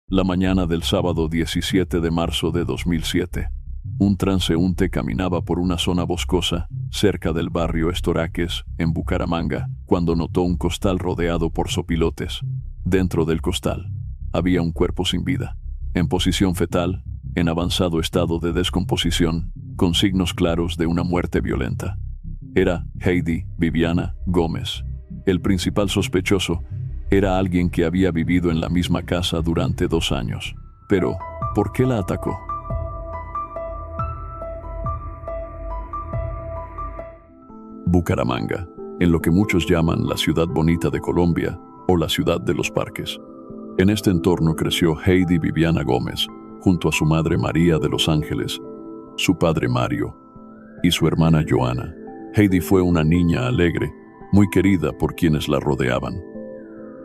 La mañana del sábado 17 de marzo de 2007, un transeúnte caminaba por una zona boscosa, cerca del barrio Estoraques, en Bucaramanga, cuando notó un costal rodeado por zopilotes. Dentro del costal, había un cuerpo sin vida, en posición fetal, en avanzado estado de descomposición, con signos claros de una muerte violenta. Era Heidi Viviana Gómez. El principal sospechoso era alguien que había vivido en la misma casa durante 2 años. Pero, ¿por qué la atacó? Bucaramanga, en lo que muchos llaman la ciudad bonita de Colombia o la ciudad de los parques. En este entorno creció Heidi Viviana Gómez, junto a su madre María de los Ángeles, su padre Mario y su hermana Joana. Heidi fue una niña alegre, muy querida por quienes la rodeaban.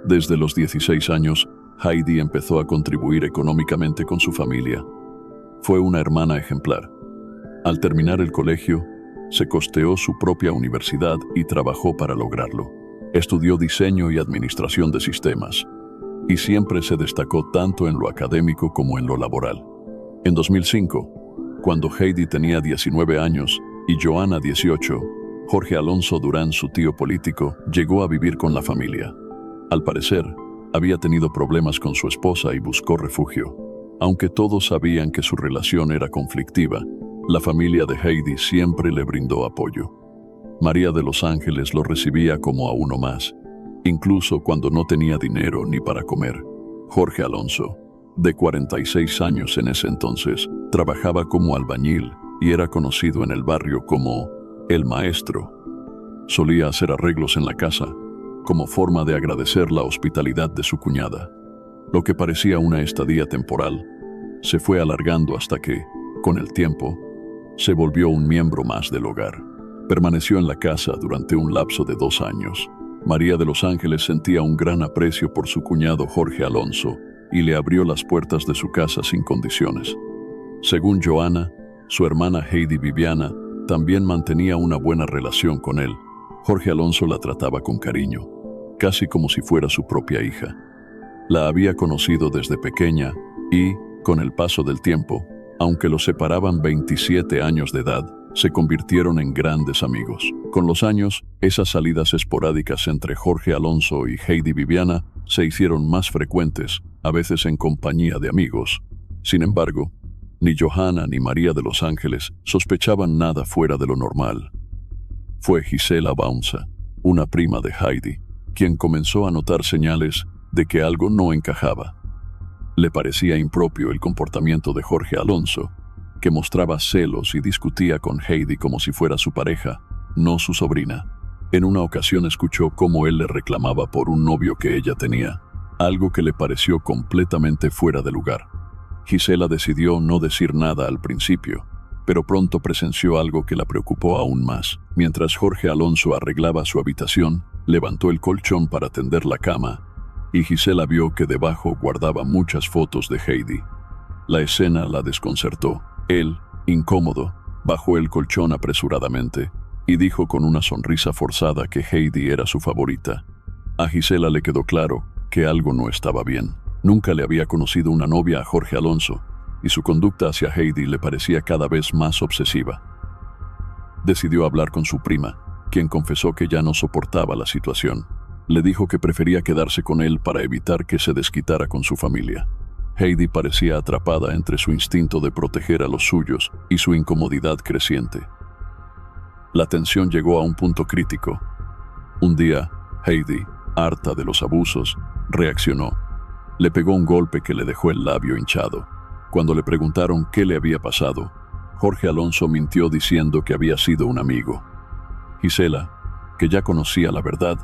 Desde los 16 años, Heidi empezó a contribuir económicamente con su familia. Fue una hermana ejemplar. Al terminar el colegio, se costeó su propia universidad y trabajó para lograrlo. Estudió diseño y administración de sistemas, y siempre se destacó tanto en lo académico como en lo laboral. En 2005, cuando Heidi tenía 19 años y Joana 18, Jorge Alonso Durán, su tío político, llegó a vivir con la familia. Al parecer, había tenido problemas con su esposa y buscó refugio. Aunque todos sabían que su relación era conflictiva, la familia de Heidi siempre le brindó apoyo. María de los Ángeles lo recibía como a uno más, incluso cuando no tenía dinero ni para comer. Jorge Alonso, de 46 años en ese entonces, trabajaba como albañil y era conocido en el barrio como el maestro. Solía hacer arreglos en la casa, como forma de agradecer la hospitalidad de su cuñada. Lo que parecía una estadía temporal, se fue alargando hasta que, con el tiempo, se volvió un miembro más del hogar. Permaneció en la casa durante un lapso de 2 años. María de los Ángeles sentía un gran aprecio por su cuñado Jorge Alonso y le abrió las puertas de su casa sin condiciones. Según Joana, su hermana Heidi Viviana también mantenía una buena relación con él. Jorge Alonso la trataba con cariño, casi como si fuera su propia hija. La había conocido desde pequeña y, con el paso del tiempo, aunque los separaban 27 años de edad, se convirtieron en grandes amigos. Con los años, esas salidas esporádicas entre Jorge Alonso y Heidi Viviana se hicieron más frecuentes, a veces en compañía de amigos. Sin embargo, ni Joana ni María de los Ángeles sospechaban nada fuera de lo normal. Fue Gisela Baunza, una prima de Heidi, quien comenzó a notar señales de que algo no encajaba. Le parecía impropio el comportamiento de Jorge Alonso, que mostraba celos y discutía con Heidi como si fuera su pareja, no su sobrina. En una ocasión escuchó cómo él le reclamaba por un novio que ella tenía, algo que le pareció completamente fuera de lugar. Gisela decidió no decir nada al principio, pero pronto presenció algo que la preocupó aún más. Mientras Jorge Alonso arreglaba su habitación, levantó el colchón para tender la cama, y Gisela vio que debajo guardaba muchas fotos de Heidi. La escena la desconcertó. Él, incómodo, bajó el colchón apresuradamente y dijo con una sonrisa forzada que Heidi era su favorita. A Gisela le quedó claro que algo no estaba bien. Nunca le había conocido una novia a Jorge Alonso, y su conducta hacia Heidi le parecía cada vez más obsesiva. Decidió hablar con su prima, quien confesó que ya no soportaba la situación. Le dijo que prefería quedarse con él para evitar que se desquitara con su familia. Heidi parecía atrapada entre su instinto de proteger a los suyos y su incomodidad creciente. La tensión llegó a un punto crítico. Un día, Heidi, harta de los abusos, reaccionó. Le pegó un golpe que le dejó el labio hinchado. Cuando le preguntaron qué le había pasado, Jorge Alonso mintió diciendo que había sido un amigo. Gisela, que ya conocía la verdad,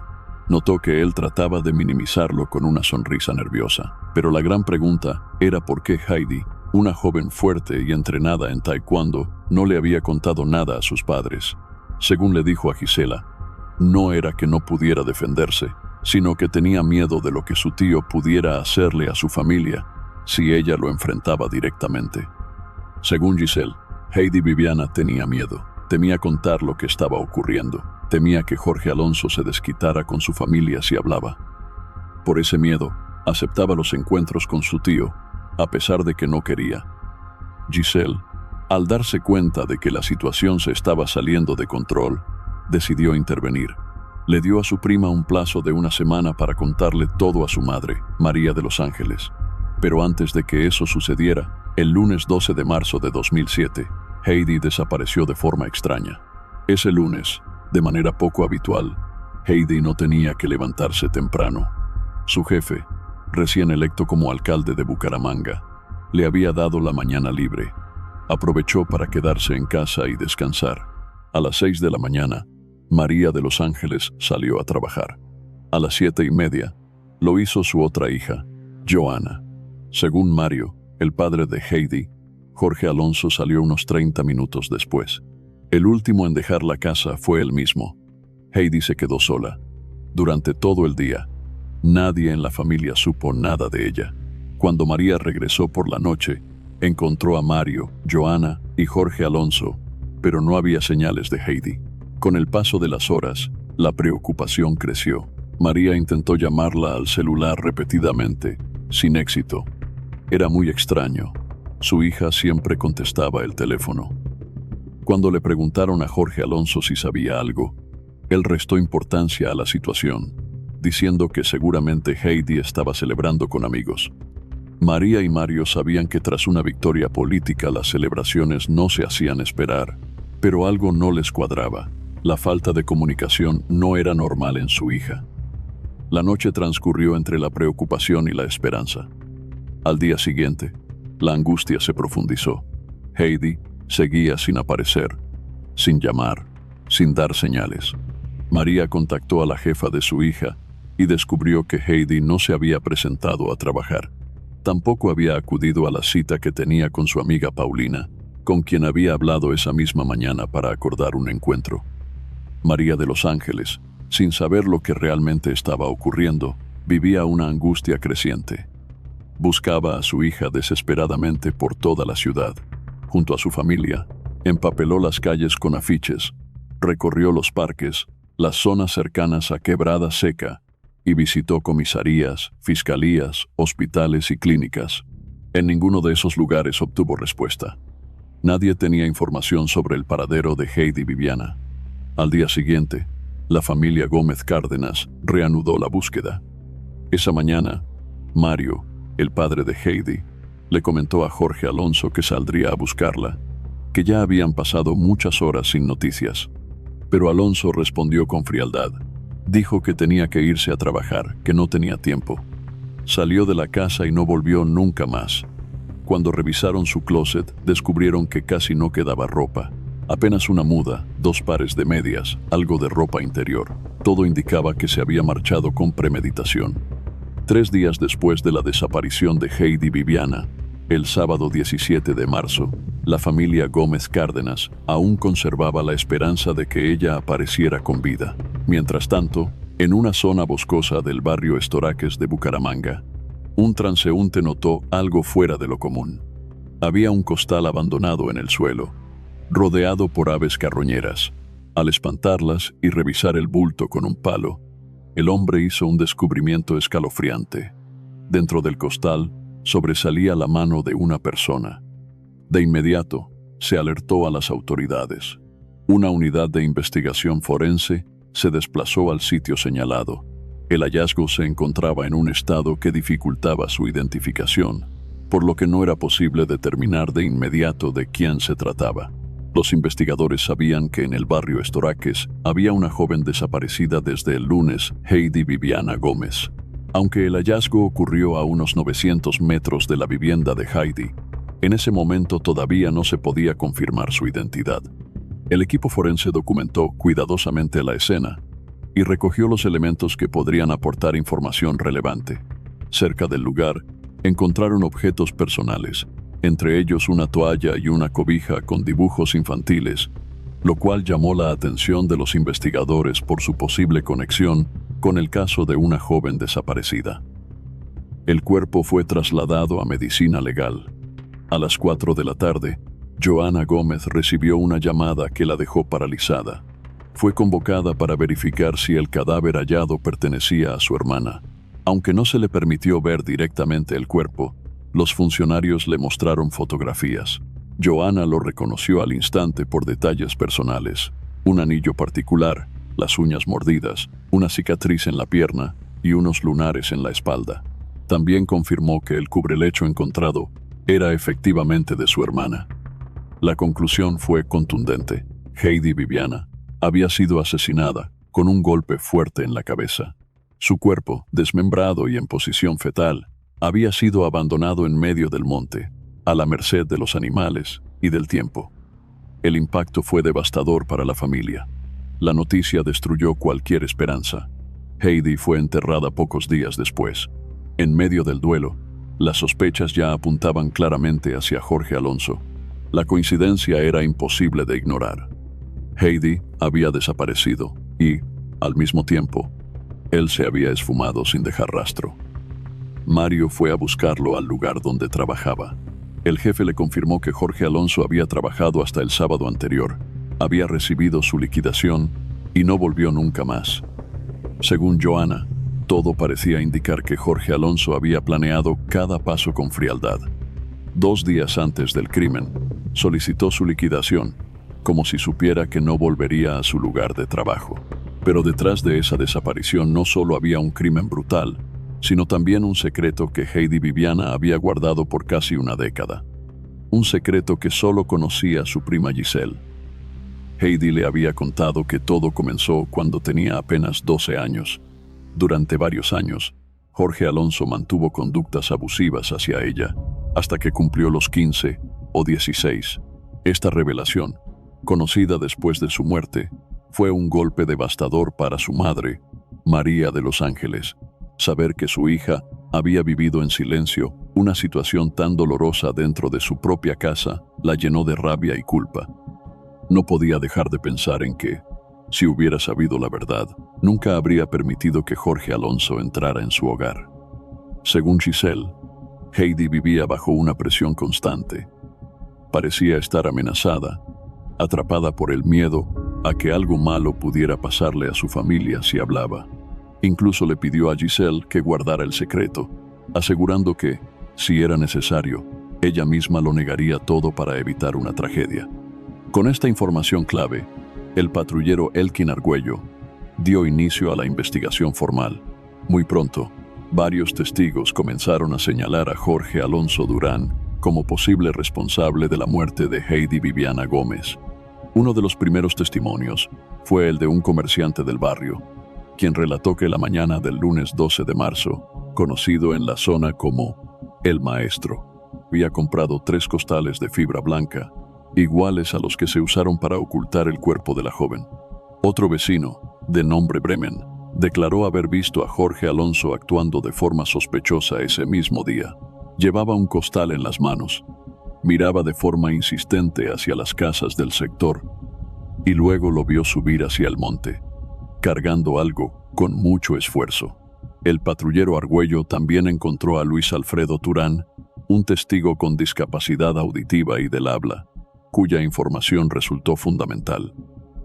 notó que él trataba de minimizarlo con una sonrisa nerviosa. Pero la gran pregunta era por qué Heidi, una joven fuerte y entrenada en taekwondo, no le había contado nada a sus padres. Según le dijo a Gisela, no era que no pudiera defenderse, sino que tenía miedo de lo que su tío pudiera hacerle a su familia si ella lo enfrentaba directamente. Según Giselle, Heidi Viviana tenía miedo. Temía contar lo que estaba ocurriendo. Temía que Jorge Alonso se desquitara con su familia si hablaba. Por ese miedo, aceptaba los encuentros con su tío a pesar de que no quería. Giselle, al darse cuenta de que la situación se estaba saliendo de control, decidió intervenir. Le dio a su prima un plazo de una semana para contarle todo a su madre, María de los Ángeles. Pero antes de que eso sucediera, el lunes 12 de marzo de 2007, Heidi desapareció de forma extraña. Ese lunes, de manera poco habitual, Heidi no tenía que levantarse temprano. Su jefe, recién electo como alcalde de Bucaramanga, le había dado la mañana libre. Aprovechó para quedarse en casa y descansar. A las 6 de la mañana, María de los Ángeles salió a trabajar. A las 7:30, lo hizo su otra hija, Joana. Según Mario, el padre de Heidi, Jorge Alonso salió unos 30 minutos después. El último en dejar la casa fue él mismo. Heidi se quedó sola. Durante todo el día, nadie en la familia supo nada de ella. Cuando María regresó por la noche, encontró a Mario, Joana y Jorge Alonso, pero no había señales de Heidi. Con el paso de las horas, la preocupación creció. María intentó llamarla al celular repetidamente, sin éxito. Era muy extraño. Su hija siempre contestaba el teléfono. Cuando le preguntaron a Jorge Alonso si sabía algo, él restó importancia a la situación, diciendo que seguramente Heidi estaba celebrando con amigos. María y Mario sabían que tras una victoria política las celebraciones no se hacían esperar, pero algo no les cuadraba. La falta de comunicación no era normal en su hija. La noche transcurrió entre la preocupación y la esperanza. Al día siguiente, la angustia se profundizó. Heidi seguía sin aparecer, sin llamar, sin dar señales. María contactó a la jefa de su hija y descubrió que Heidi no se había presentado a trabajar. Tampoco había acudido a la cita que tenía con su amiga Paulina, con quien había hablado esa misma mañana para acordar un encuentro. María de los Ángeles, sin saber lo que realmente estaba ocurriendo, vivía una angustia creciente. Buscaba a su hija desesperadamente por toda la ciudad. Junto a su familia, empapeló las calles con afiches, recorrió los parques, las zonas cercanas a Quebrada Seca, y visitó comisarías, fiscalías, hospitales y clínicas. En ninguno de esos lugares obtuvo respuesta. Nadie tenía información sobre el paradero de Heidi Viviana. Al día siguiente, la familia Gómez Cárdenas reanudó la búsqueda. Esa mañana, Mario, el padre de Heidi, le comentó a Jorge Alonso que saldría a buscarla, que ya habían pasado muchas horas sin noticias. Pero Alonso respondió con frialdad. Dijo que tenía que irse a trabajar, que no tenía tiempo. Salió de la casa y no volvió nunca más. Cuando revisaron su closet, descubrieron que casi no quedaba ropa. Apenas una muda, 2 pares de medias, algo de ropa interior. Todo indicaba que se había marchado con premeditación. 3 días después de la desaparición de Heidi Viviana, el sábado 17 de marzo, la familia Gómez Cárdenas aún conservaba la esperanza de que ella apareciera con vida. Mientras tanto, en una zona boscosa del barrio Estoraques de Bucaramanga, un transeúnte notó algo fuera de lo común. Había un costal abandonado en el suelo, rodeado por aves carroñeras. Al espantarlas y revisar el bulto con un palo, el hombre hizo un descubrimiento escalofriante. Dentro del costal sobresalía la mano de una persona. De inmediato, se alertó a las autoridades. Una unidad de investigación forense se desplazó al sitio señalado. El hallazgo se encontraba en un estado que dificultaba su identificación, por lo que no era posible determinar de inmediato de quién se trataba. Los investigadores sabían que en el barrio Estoraques había una joven desaparecida desde el lunes, Heidi Viviana Gómez. Aunque el hallazgo ocurrió a unos 900 metros de la vivienda de Heidi, en ese momento todavía no se podía confirmar su identidad. El equipo forense documentó cuidadosamente la escena y recogió los elementos que podrían aportar información relevante. Cerca del lugar, encontraron objetos personales, entre ellos una toalla y una cobija con dibujos infantiles, lo cual llamó la atención de los investigadores por su posible conexión con el caso de una joven desaparecida. El cuerpo fue trasladado a medicina legal. A las 4 de la tarde, Joana Gómez recibió una llamada que la dejó paralizada. Fue convocada para verificar si el cadáver hallado pertenecía a su hermana. Aunque no se le permitió ver directamente el cuerpo, Los funcionarios le mostraron fotografías. Joanna lo reconoció al instante por detalles personales: un anillo particular, las uñas mordidas, una cicatriz en la pierna y unos lunares en la espalda. También confirmó que el cubrelecho encontrado era efectivamente de su hermana. La conclusión fue contundente. Heidi Viviana había sido asesinada con un golpe fuerte en la cabeza. Su cuerpo, desmembrado y en posición fetal, había sido abandonado en medio del monte, a la merced de los animales y del tiempo. El impacto fue devastador para la familia. La noticia destruyó cualquier esperanza. Heidi fue enterrada pocos días después. En medio del duelo, las sospechas ya apuntaban claramente hacia Jorge Alonso. La coincidencia era imposible de ignorar. Heidi había desaparecido y, al mismo tiempo, él se había esfumado sin dejar rastro. Mario fue a buscarlo al lugar donde trabajaba. El jefe le confirmó que Jorge Alonso había trabajado hasta el sábado anterior, había recibido su liquidación y no volvió nunca más. Según Joanna, todo parecía indicar que Jorge Alonso había planeado cada paso con frialdad. 2 días antes del crimen, solicitó su liquidación, como si supiera que no volvería a su lugar de trabajo. Pero detrás de esa desaparición no solo había un crimen brutal, sino también un secreto que Heidi Viviana había guardado por casi una década. Un secreto que solo conocía su prima Giselle. Heidi le había contado que todo comenzó cuando tenía apenas 12 años. Durante varios años, Jorge Alonso mantuvo conductas abusivas hacia ella, hasta que cumplió los 15 o 16. Esta revelación, conocida después de su muerte, fue un golpe devastador para su madre, María de los Ángeles. Saber que su hija había vivido en silencio una situación tan dolorosa dentro de su propia casa la llenó de rabia y culpa. No podía dejar de pensar en que, si hubiera sabido la verdad, nunca habría permitido que Jorge Alonso entrara en su hogar. Según Giselle, Heidi vivía bajo una presión constante. Parecía estar amenazada, atrapada por el miedo a que algo malo pudiera pasarle a su familia si hablaba. Incluso le pidió a Giselle que guardara el secreto, asegurando que, si era necesario, ella misma lo negaría todo para evitar una tragedia. Con esta información clave, el patrullero Elkin Argüello dio inicio a la investigación formal. Muy pronto, varios testigos comenzaron a señalar a Jorge Alonso Durán como posible responsable de la muerte de Heidi Viviana Gómez. Uno de los primeros testimonios fue el de un comerciante del barrio, quien relató que la mañana del lunes 12 de marzo, conocido en la zona como El Maestro, había comprado 3 costales de fibra blanca, iguales a los que se usaron para ocultar el cuerpo de la joven. Otro vecino, de nombre Bremen, declaró haber visto a Jorge Alonso actuando de forma sospechosa ese mismo día. Llevaba un costal en las manos, miraba de forma insistente hacia las casas del sector y luego lo vio subir hacia el monte, cargando algo con mucho esfuerzo. El patrullero Argüello también encontró a Luis Alfredo Turán, un testigo con discapacidad auditiva y del habla, cuya información resultó fundamental.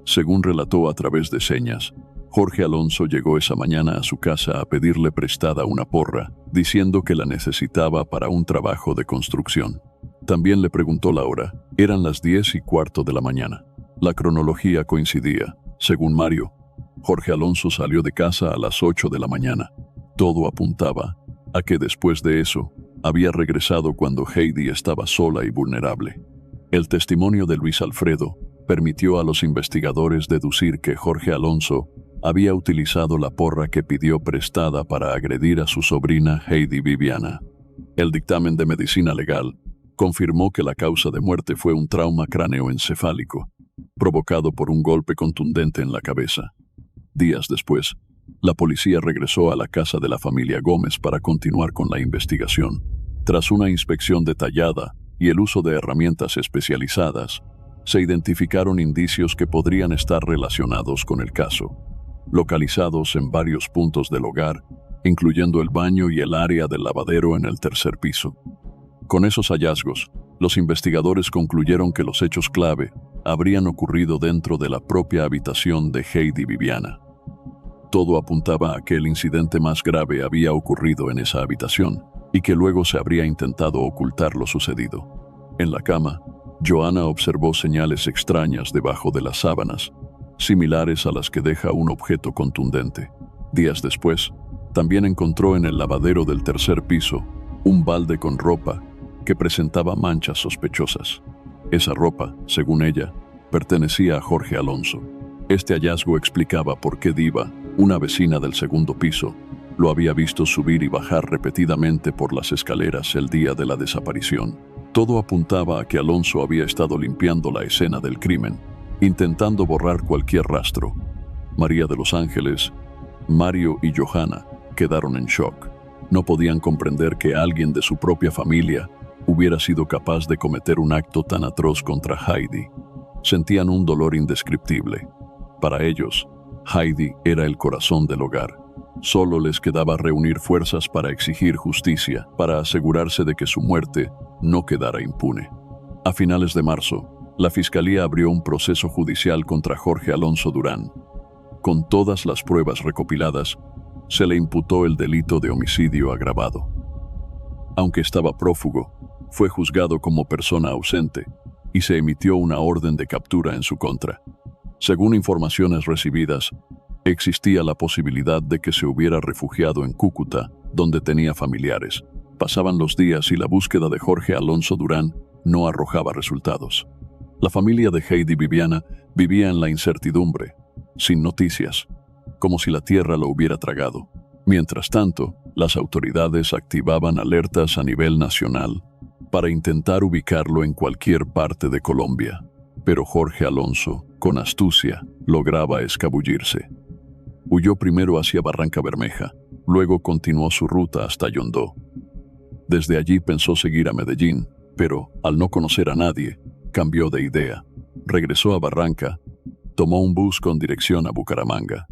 Según relató a través de señas, Jorge Alonso llegó esa mañana a su casa a pedirle prestada una porra, diciendo que la necesitaba para un trabajo de construcción. También le preguntó la hora. Eran las 10:15 de la mañana. La cronología coincidía. Según Mario, Jorge Alonso salió de casa a las 8 de la mañana. Todo apuntaba a que después de eso había regresado cuando Heidi estaba sola y vulnerable. El testimonio de Luis Alfredo permitió a los investigadores deducir que Jorge Alonso había utilizado la porra que pidió prestada para agredir a su sobrina Heidi Viviana. El dictamen de medicina legal confirmó que la causa de muerte fue un trauma cráneoencefálico, provocado por un golpe contundente en la cabeza. Días después, la policía regresó a la casa de la familia Gómez para continuar con la investigación. Tras una inspección detallada y el uso de herramientas especializadas, se identificaron indicios que podrían estar relacionados con el caso, localizados en varios puntos del hogar, incluyendo el baño y el área del lavadero en el 3er piso. Con esos hallazgos, los investigadores concluyeron que los hechos clave habrían ocurrido dentro de la propia habitación de Heidi Viviana. Todo apuntaba a que el incidente más grave había ocurrido en esa habitación, y que luego se habría intentado ocultar lo sucedido. En la cama, Joanna observó señales extrañas debajo de las sábanas, similares a las que deja un objeto contundente. Días después, también encontró en el lavadero del tercer piso un balde con ropa que presentaba manchas sospechosas. Esa ropa, según ella, pertenecía a Jorge Alonso. Este hallazgo explicaba por qué Diva, una vecina del segundo piso, lo había visto subir y bajar repetidamente por las escaleras el día de la desaparición. Todo apuntaba a que Alonso había estado limpiando la escena del crimen, intentando borrar cualquier rastro. María de los Ángeles, Mario y Johanna quedaron en shock. No podían comprender que alguien de su propia familia hubiera sido capaz de cometer un acto tan atroz contra Heidi. Sentían un dolor indescriptible. Para ellos, Heidi era el corazón del hogar. Solo les quedaba reunir fuerzas para exigir justicia, para asegurarse de que su muerte no quedara impune. A finales de marzo, la Fiscalía abrió un proceso judicial contra Jorge Alonso Durán. Con todas las pruebas recopiladas, se le imputó el delito de homicidio agravado. Aunque estaba prófugo, fue juzgado como persona ausente y se emitió una orden de captura en su contra. Según informaciones recibidas, existía la posibilidad de que se hubiera refugiado en Cúcuta, donde tenía familiares. Pasaban los días y la búsqueda de Jorge Alonso Durán no arrojaba resultados. La familia de Heidi Viviana vivía en la incertidumbre, sin noticias, como si la tierra lo hubiera tragado. Mientras tanto, las autoridades activaban alertas a nivel nacional para intentar ubicarlo en cualquier parte de Colombia. Pero Jorge Alonso, con astucia, lograba escabullirse. Huyó primero hacia Barranca Bermeja, luego continuó su ruta hasta Yondó. Desde allí pensó seguir a Medellín, pero, al no conocer a nadie, cambió de idea. Regresó a Barranca, tomó un bus con dirección a Bucaramanga,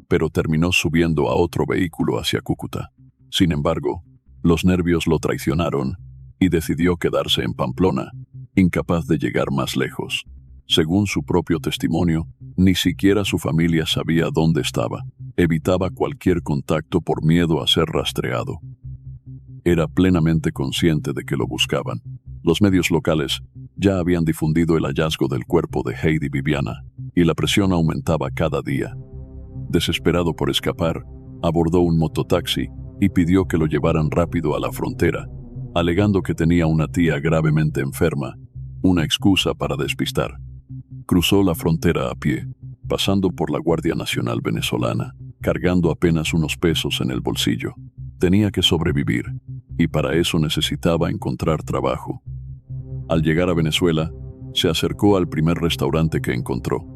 pero terminó subiendo a otro vehículo hacia Cúcuta. Sin embargo, los nervios lo traicionaron y decidió quedarse en Pamplona, incapaz de llegar más lejos. Según su propio testimonio, ni siquiera su familia sabía dónde estaba. Evitaba cualquier contacto por miedo a ser rastreado. Era plenamente consciente de que lo buscaban. Los medios locales ya habían difundido el hallazgo del cuerpo de Heidi Viviana, y la presión aumentaba cada día. Desesperado por escapar, abordó un mototaxi y pidió que lo llevaran rápido a la frontera, alegando que tenía una tía gravemente enferma, una excusa para despistar. Cruzó la frontera a pie, pasando por la Guardia Nacional venezolana, cargando apenas unos pesos en el bolsillo. Tenía que sobrevivir, y para eso necesitaba encontrar trabajo. Al llegar a Venezuela, se acercó al primer restaurante que encontró.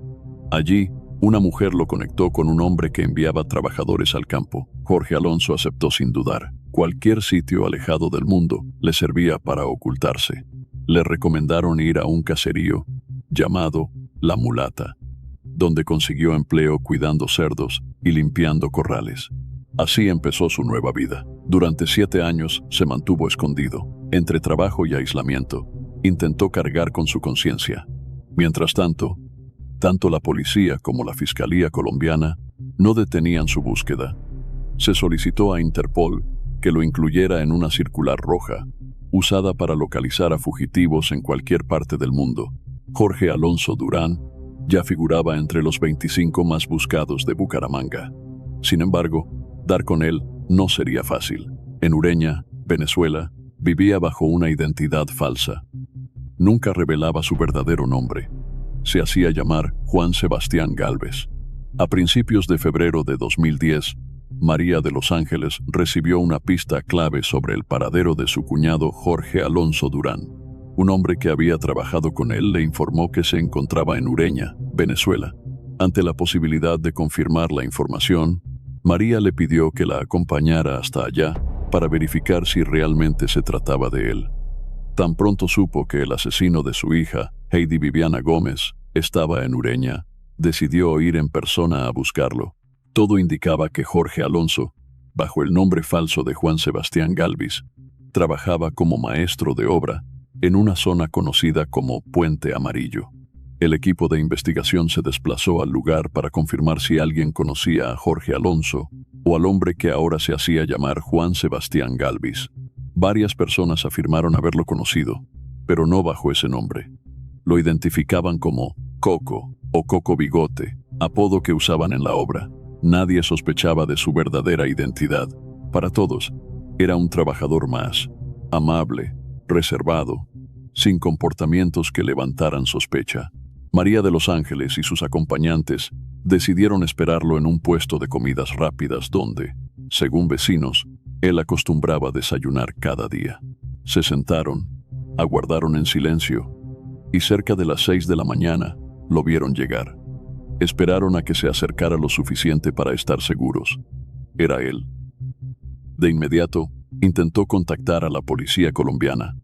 Allí, una mujer lo conectó con un hombre que enviaba trabajadores al campo. Jorge Alonso aceptó sin dudar. Cualquier sitio alejado del mundo le servía para ocultarse. Le recomendaron ir a un caserío llamado La Mulata, donde consiguió empleo cuidando cerdos y limpiando corrales. Así empezó su nueva vida. Durante 7 años se mantuvo escondido. Entre trabajo y aislamiento, intentó cargar con su conciencia. Mientras tanto, tanto la policía como la Fiscalía colombiana no detenían su búsqueda. Se solicitó a Interpol que lo incluyera en una circular roja, usada para localizar a fugitivos en cualquier parte del mundo. Jorge Alonso Durán ya figuraba entre los 25 más buscados de Bucaramanga. Sin embargo, dar con él no sería fácil. En Ureña, Venezuela, vivía bajo una identidad falsa. Nunca revelaba su verdadero nombre. Se hacía llamar Juan Sebastián Gálvez. A principios de febrero de 2010, María de los Ángeles recibió una pista clave sobre el paradero de su cuñado Jorge Alonso Durán. Un hombre que había trabajado con él le informó que se encontraba en Ureña, Venezuela. Ante la posibilidad de confirmar la información, María le pidió que la acompañara hasta allá para verificar si realmente se trataba de él. Tan pronto supo que el asesino de su hija, Heidi Viviana Gómez, estaba en Ureña, decidió ir en persona a buscarlo. Todo indicaba que Jorge Alonso, bajo el nombre falso de Juan Sebastián Gálvez, trabajaba como maestro de obra en una zona conocida como Puente Amarillo. El equipo de investigación se desplazó al lugar para confirmar si alguien conocía a Jorge Alonso o al hombre que ahora se hacía llamar Juan Sebastián Gálvez. Varias personas afirmaron haberlo conocido, pero no bajo ese nombre. Lo identificaban como Coco o Coco Bigote, apodo que usaban en la obra. Nadie sospechaba de su verdadera identidad. Para todos, era un trabajador más, amable, reservado, sin comportamientos que levantaran sospecha. María de los Ángeles y sus acompañantes decidieron esperarlo en un puesto de comidas rápidas donde, según vecinos, él acostumbraba desayunar cada día. Se sentaron, aguardaron en silencio, y cerca de las 6 de la mañana lo vieron llegar. Esperaron a que se acercara lo suficiente para estar seguros. Era él. De inmediato, intentó contactar a la policía colombiana,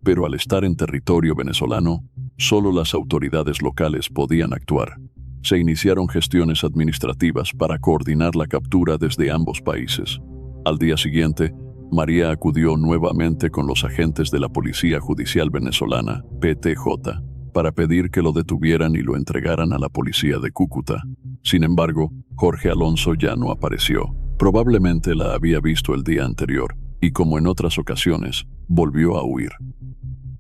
pero al estar en territorio venezolano, solo las autoridades locales podían actuar. Se iniciaron gestiones administrativas para coordinar la captura desde ambos países. Al día siguiente, María acudió nuevamente con los agentes de la Policía Judicial Venezolana, PTJ, para pedir que lo detuvieran y lo entregaran a la policía de Cúcuta. Sin embargo, Jorge Alonso ya no apareció. Probablemente la había visto el día anterior y, como en otras ocasiones, volvió a huir.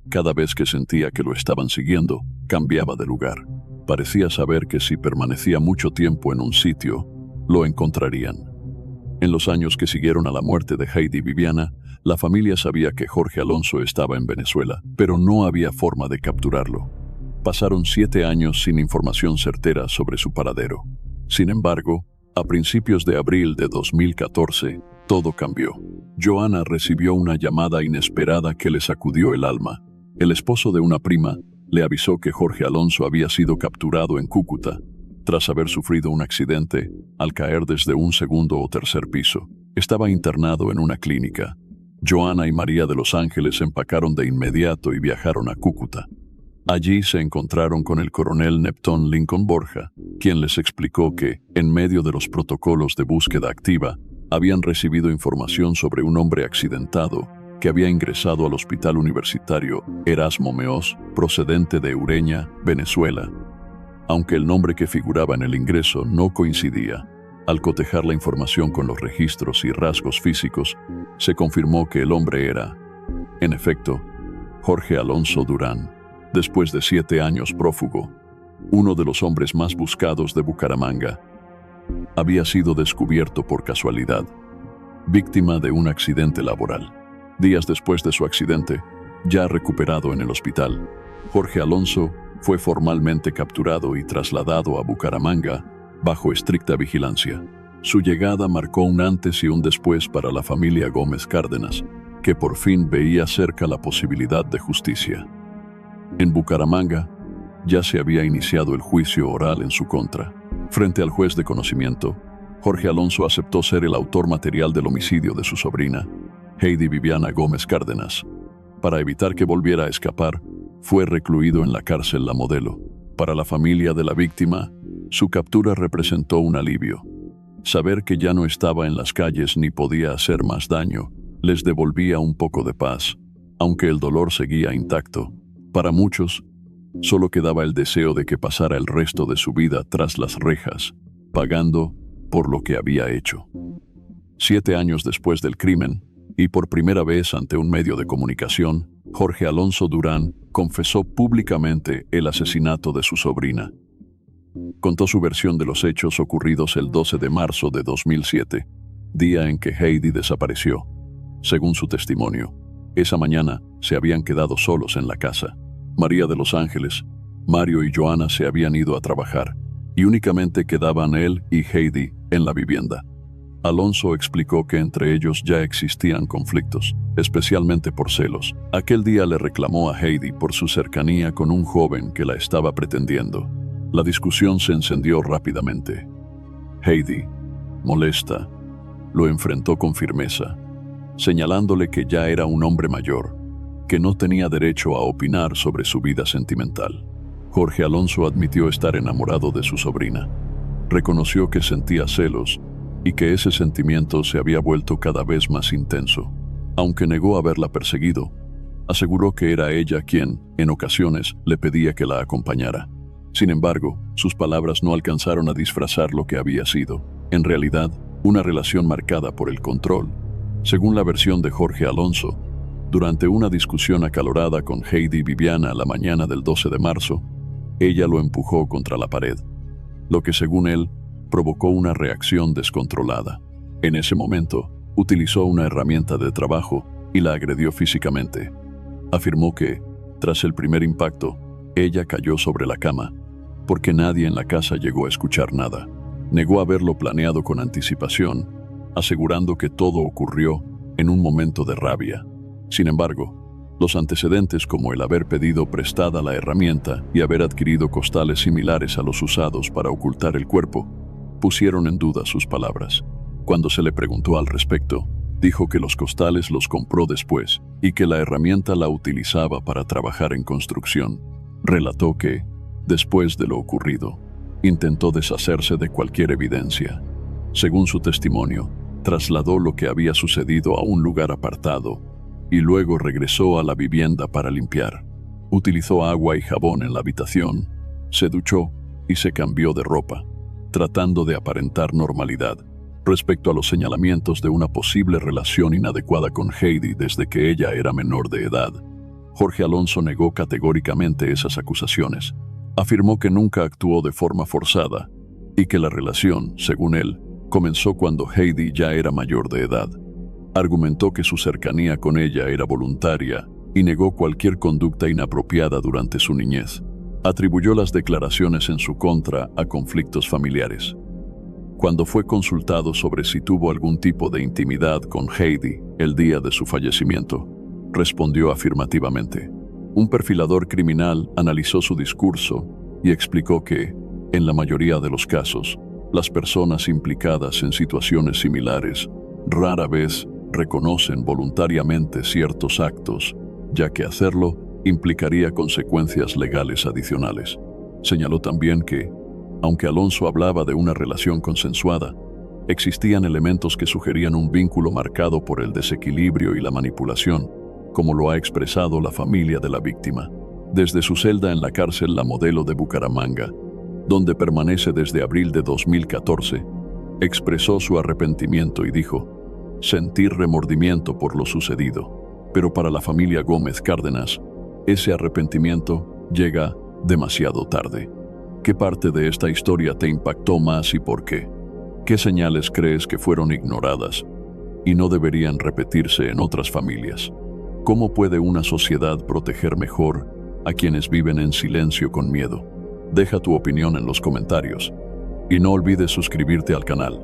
Cada vez que sentía que lo estaban siguiendo, cambiaba de lugar. Parecía saber que si permanecía mucho tiempo en un sitio, lo encontrarían. En los años que siguieron a la muerte de Heidi Viviana, la familia sabía que Jorge Alonso estaba en Venezuela, pero no había forma de capturarlo. Pasaron 7 años sin información certera sobre su paradero. Sin embargo, a principios de abril de 2014, todo cambió. Joana recibió una llamada inesperada que le sacudió el alma. El esposo de una prima le avisó que Jorge Alonso había sido capturado en Cúcuta, tras haber sufrido un accidente al caer desde un segundo o tercer piso. Estaba internado en una clínica. Joana y María de los Ángeles empacaron de inmediato y viajaron a Cúcuta. Allí se encontraron con el coronel Neptón Lincoln Borja, quien les explicó que, en medio de los protocolos de búsqueda activa, habían recibido información sobre un hombre accidentado que había ingresado al Hospital Universitario Erasmo Meós, procedente de Ureña, Venezuela. Aunque el nombre que figuraba en el ingreso no coincidía, al cotejar la información con los registros y rasgos físicos, se confirmó que el hombre era, en efecto, Jorge Alonso Durán. Después de 7 años prófugo, uno de los hombres más buscados de Bucaramanga, había sido descubierto por casualidad, víctima de un accidente laboral. Días después de su accidente, ya recuperado en el hospital, Jorge Alonso fue formalmente capturado y trasladado a Bucaramanga bajo estricta vigilancia. Su llegada marcó un antes y un después para la familia Gómez Cárdenas, que por fin veía cerca la posibilidad de justicia. En Bucaramanga ya se había iniciado el juicio oral en su contra. Frente al juez de conocimiento, Jorge Alonso aceptó ser el autor material del homicidio de su sobrina, Heidi Viviana Gómez Cárdenas. Para evitar que volviera a escapar, fue recluido en la cárcel La Modelo. Para la familia de la víctima, su captura representó un alivio. Saber que ya no estaba en las calles ni podía hacer más daño, les devolvía un poco de paz, aunque el dolor seguía intacto. Para muchos, solo quedaba el deseo de que pasara el resto de su vida tras las rejas, pagando por lo que había hecho. 7 años después del crimen, y por primera vez ante un medio de comunicación, Jorge Alonso Durán confesó públicamente el asesinato de su sobrina. Contó su versión de los hechos ocurridos el 12 de marzo de 2007, día en que Heidi desapareció. Según su testimonio, esa mañana se habían quedado solos en la casa. María de los Ángeles, Mario y Joana se habían ido a trabajar, y únicamente quedaban él y Heidi en la vivienda. Alonso explicó que entre ellos ya existían conflictos, especialmente por celos. Aquel día le reclamó a Heidi por su cercanía con un joven que la estaba pretendiendo. La discusión se encendió rápidamente. Heidi, molesta, lo enfrentó con firmeza, señalándole que ya era un hombre mayor, que no tenía derecho a opinar sobre su vida sentimental. Jorge Alonso admitió estar enamorado de su sobrina. Reconoció que sentía celos y que ese sentimiento se había vuelto cada vez más intenso. Aunque negó haberla perseguido, aseguró que era ella quien, en ocasiones, le pedía que la acompañara. Sin embargo, sus palabras no alcanzaron a disfrazar lo que había sido, en realidad, una relación marcada por el control. Según la versión de Jorge Alonso, Durante una discusión acalorada con Heidi Viviana la mañana del 12 de marzo, ella lo empujó contra la pared, lo que según él provocó una reacción descontrolada. En ese momento, utilizó una herramienta de trabajo y la agredió físicamente. Afirmó que, tras el primer impacto, ella cayó sobre la cama, porque nadie en la casa llegó a escuchar nada. Negó haberlo planeado con anticipación, asegurando que todo ocurrió en un momento de rabia. Sin embargo, los antecedentes como el haber pedido prestada la herramienta y haber adquirido costales similares a los usados para ocultar el cuerpo, pusieron en duda sus palabras. Cuando se le preguntó al respecto, dijo que los costales los compró después y que la herramienta la utilizaba para trabajar en construcción. Relató que, después de lo ocurrido, intentó deshacerse de cualquier evidencia. Según su testimonio, trasladó lo que había sucedido a un lugar apartado y luego regresó a la vivienda para limpiar. Utilizó agua y jabón en la habitación, se duchó y se cambió de ropa, tratando de aparentar normalidad. Respecto a los señalamientos de una posible relación inadecuada con Heidi desde que ella era menor de edad, Jorge Alonso negó categóricamente esas acusaciones. Afirmó que nunca actuó de forma forzada y que la relación, según él, comenzó cuando Heidi ya era mayor de edad. Argumentó que su cercanía con ella era voluntaria y negó cualquier conducta inapropiada durante su niñez. Atribuyó las declaraciones en su contra a conflictos familiares. Cuando fue consultado sobre si tuvo algún tipo de intimidad con Heidi el día de su fallecimiento, respondió afirmativamente. Un perfilador criminal analizó su discurso y explicó que, en la mayoría de los casos, las personas implicadas en situaciones similares rara vez reconocen voluntariamente ciertos actos, ya que hacerlo implicaría consecuencias legales adicionales. Señaló también que, aunque Alonso hablaba de una relación consensuada, existían elementos que sugerían un vínculo marcado por el desequilibrio y la manipulación, como lo ha expresado la familia de la víctima. Desde su celda en la cárcel La Modelo de Bucaramanga, donde permanece desde abril de 2014, expresó su arrepentimiento y dijo: sentir remordimiento por lo sucedido, pero para la familia Gómez Cárdenas, ese arrepentimiento llega demasiado tarde. ¿Qué parte de esta historia te impactó más y por qué? ¿Qué señales crees que fueron ignoradas y no deberían repetirse en otras familias? ¿Cómo puede una sociedad proteger mejor a quienes viven en silencio con miedo? Deja tu opinión en los comentarios y no olvides suscribirte al canal.